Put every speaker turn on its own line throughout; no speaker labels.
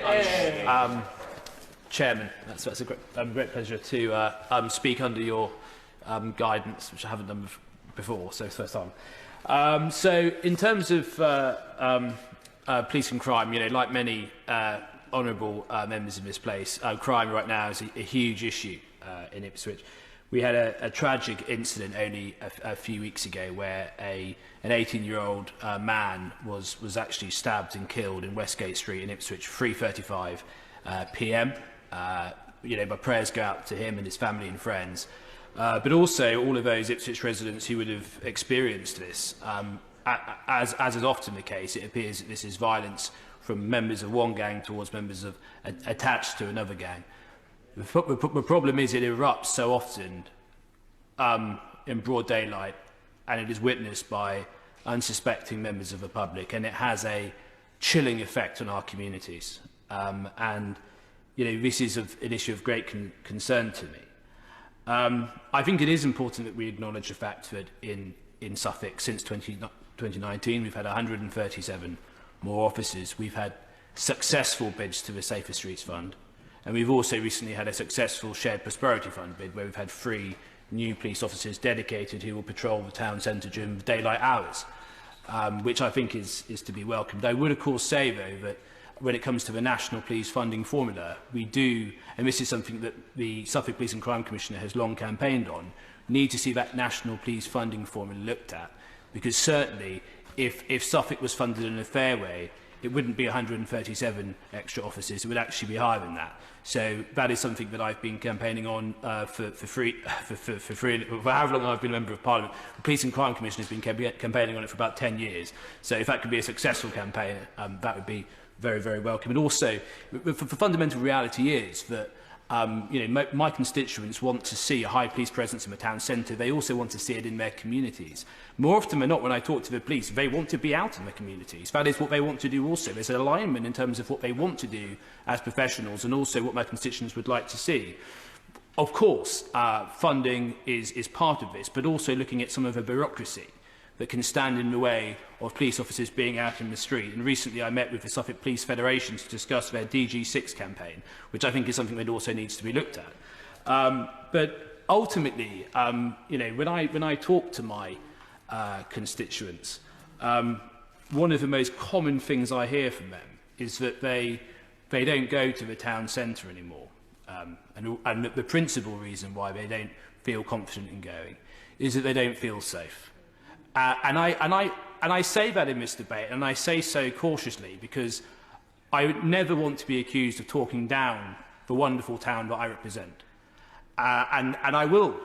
very much, Chairman. That's a great pleasure to speak under your guidance, which I haven't done before, so it's the first time. So, in terms of police and crime, like many honourable members in this place, crime right now is a huge issue in Ipswich. We had a tragic incident only a few weeks ago where an 18-year-old man was actually stabbed and killed in Westgate Street in Ipswich, 3:35 p.m. My prayers go out to him and his family and friends, but also all of those Ipswich residents who would have experienced this. As is often the case, it appears that this is violence from members of one gang towards members of attached to another gang. The problem is it erupts so often in broad daylight, and it is witnessed by unsuspecting members of the public, and it has a chilling effect on our communities. This is an issue of great concern to me. I think it is important that we acknowledge the fact that in Suffolk, since 2019, we've had 137 more officers. We've had successful bids to the Safer Streets Fund. And we've also recently had a successful Shared Prosperity Fund bid where we've had 3 new police officers dedicated who will patrol the town centre during the daylight hours, which I think is to be welcomed. I would, of course, say, though, that when it comes to the National Police Funding Formula, we do, and this is something that the Suffolk Police and Crime Commissioner has long campaigned on, need to see that National Police Funding Formula looked at, because certainly if Suffolk was funded in a fair way, it wouldn't be 137 extra officers, it would actually be higher than that. So that is something that I've been campaigning on for however long I've been a Member of Parliament. The Police and Crime Commission has been campaigning on it for about 10 years. So if that could be a successful campaign, that would be very, very welcome. And also, the fundamental reality is that my constituents want to see a high police presence in the town centre. They also want to see it in their communities. More often than not, when I talk to the police, they want to be out in the communities. That is what they want to do also. There's an alignment in terms of what they want to do as professionals and also what my constituents would like to see. Of course, funding is part of this, but also looking at some of the bureaucracy that can stand in the way of police officers being out in the street. And recently I met with the Suffolk Police Federation to discuss their DG6 campaign, which I think is something that also needs to be looked at. But ultimately, when I talk to my constituents, one of the most common things I hear from them is that they don't go to the town centre anymore. And the principal reason why they don't feel confident in going is that they don't feel safe. And I say that in this debate, and I say so cautiously, because I would never want to be accused of talking down the wonderful town that I represent. And I will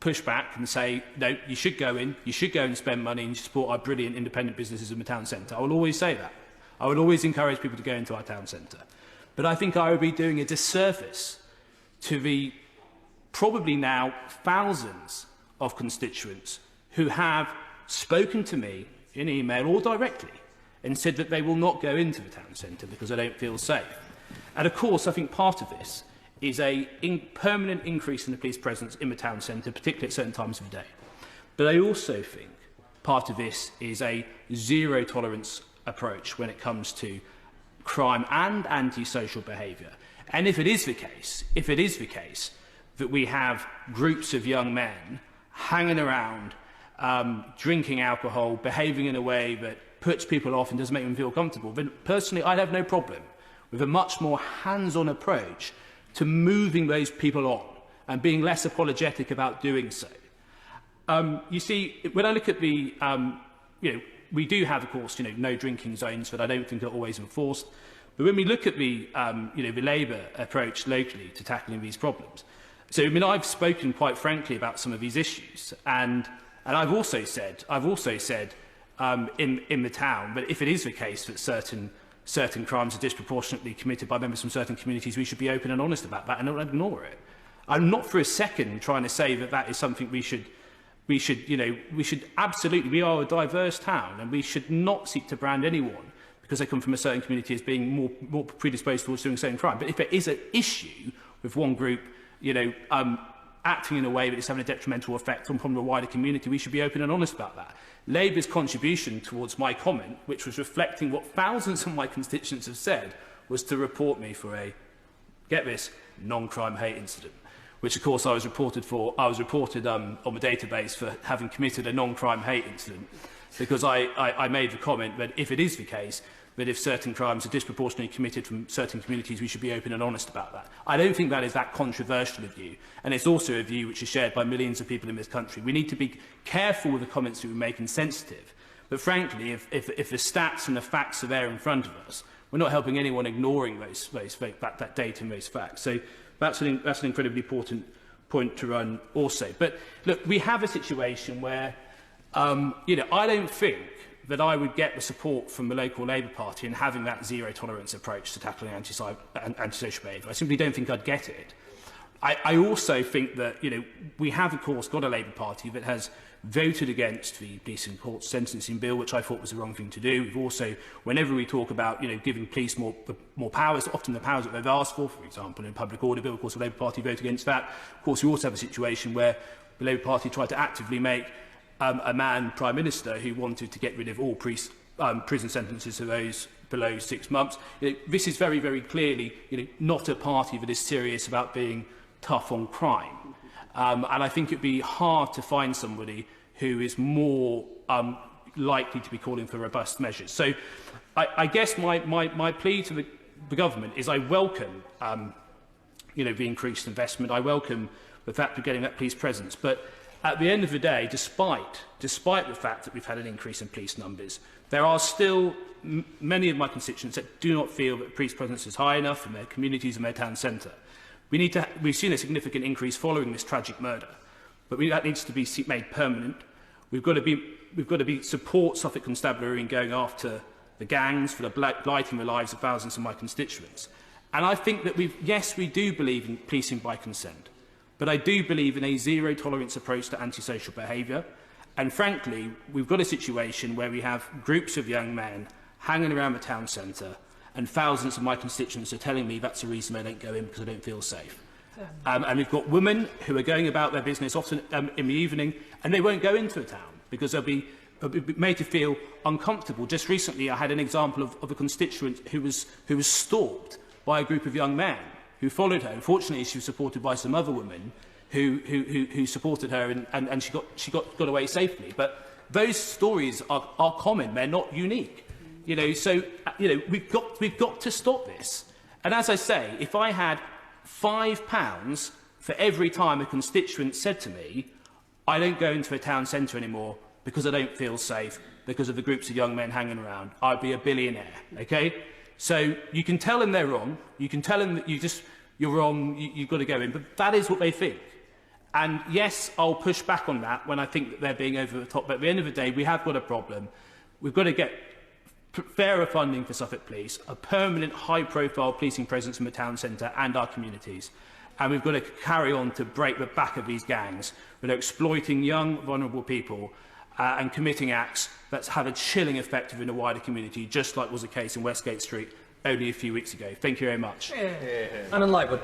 push back and say, no, you should go in, you should go and spend money and support our brilliant independent businesses in the town centre. I will always say that. I would always encourage people to go into our town centre. But I think I would be doing a disservice to the probably now thousands of constituents who have spoken to me in email or directly and said that they will not go into the town centre because they don't feel safe. And of course, I think part of this is a permanent increase in the police presence in the town centre, particularly at certain times of the day. But I also think part of this is a zero tolerance approach when it comes to crime and antisocial behaviour. And if it is the case that we have groups of young men hanging around, drinking alcohol, behaving in a way that puts people off and doesn't make them feel comfortable, then personally I'd have no problem with a much more hands-on approach to moving those people on and being less apologetic about doing so. You see, when I look at the, we do have, of course, no drinking zones that I don't think are always enforced. But when we look at the, the Labour approach locally to tackling these problems, so I've spoken quite frankly about some of these issues, and I've also said in the town that if it is the case that certain crimes are disproportionately committed by members from certain communities, we should be open and honest about that and not ignore it. I'm not for a second trying to say that that is something we should absolutely, we are a diverse town and we should not seek to brand anyone because they come from a certain community as being more predisposed towards doing certain crime. But if there is an issue with one group, acting in a way that is having a detrimental effect on the wider community, we should be open and honest about that. Labour's contribution towards my comment, which was reflecting what thousands of my constituents have said, was to report me for a, get this, non-crime hate incident, which of course I was reported on the database for having committed a non-crime hate incident, because I made the comment that if it is the case, that if certain crimes are disproportionately committed from certain communities, we should be open and honest about that. I don't think that is that controversial a view, and it's also a view which is shared by millions of people in this country. We need to be careful with the comments that we make and sensitive, but frankly, if the stats and the facts are there in front of us, we're not helping anyone ignoring that data and those facts. So that's an incredibly important point to run also. But look, we have a situation where, I don't think that I would get the support from the local Labour Party in having that zero-tolerance approach to tackling antisocial behaviour. I simply don't think I'd get it. I also think that, we have, of course, got a Labour Party that has voted against the police and court sentencing bill, which I thought was the wrong thing to do. We've also, whenever we talk about, giving police more powers, often the powers that they've asked for example, in public order bill, of course, the Labour Party voted against that. Of course, we also have a situation where the Labour Party tried to actively make a man Prime Minister who wanted to get rid of all prison sentences for those below 6 months. This is very, very clearly not a party that is serious about being tough on crime. And I think it would be hard to find somebody who is more likely to be calling for robust measures. So I guess my plea to the government is I welcome the increased investment. I welcome the fact of getting that police presence. But at the end of the day, despite the fact that we've had an increase in police numbers, there are still many of my constituents that do not feel that police presence is high enough in their communities and their town centre. We've seen a significant increase following this tragic murder, but that needs to be made permanent. We've got to support Suffolk Constabulary in going after the gangs for the blighting the lives of thousands of my constituents. And I think that yes, we do believe in policing by consent, but I do believe in a zero-tolerance approach to antisocial behaviour. And frankly, we've got a situation where we have groups of young men hanging around the town centre, and thousands of my constituents are telling me that's the reason they don't go in, because they don't feel safe. And we've got women who are going about their business often in the evening, and they won't go into a town because they'll be made to feel uncomfortable. Just recently, I had an example of a constituent who was stalked by a group of young men who followed her. Unfortunately, she was supported by some other women who supported her, and she got away safely. But those stories are common; they're not unique. So we've got to stop this. And as I say, if I had £5 for every time a constituent said to me, I don't go into a town centre anymore because I don't feel safe because of the groups of young men hanging around, I'd be a billionaire, okay? So you can tell them they're wrong, you can tell them that you're wrong, you've got to go in, but that is what they think. And yes, I'll push back on that when I think that they're being over the top, but at the end of the day, we have got a problem. We've got to get fairer funding for Suffolk Police, a permanent high-profile policing presence in the town centre and our communities. And we've got to carry on to break the back of these gangs that are exploiting young, vulnerable people and committing acts that have a chilling effect within the wider community, just like was the case in Westgate Street only a few weeks ago. Thank you very much.
And in line with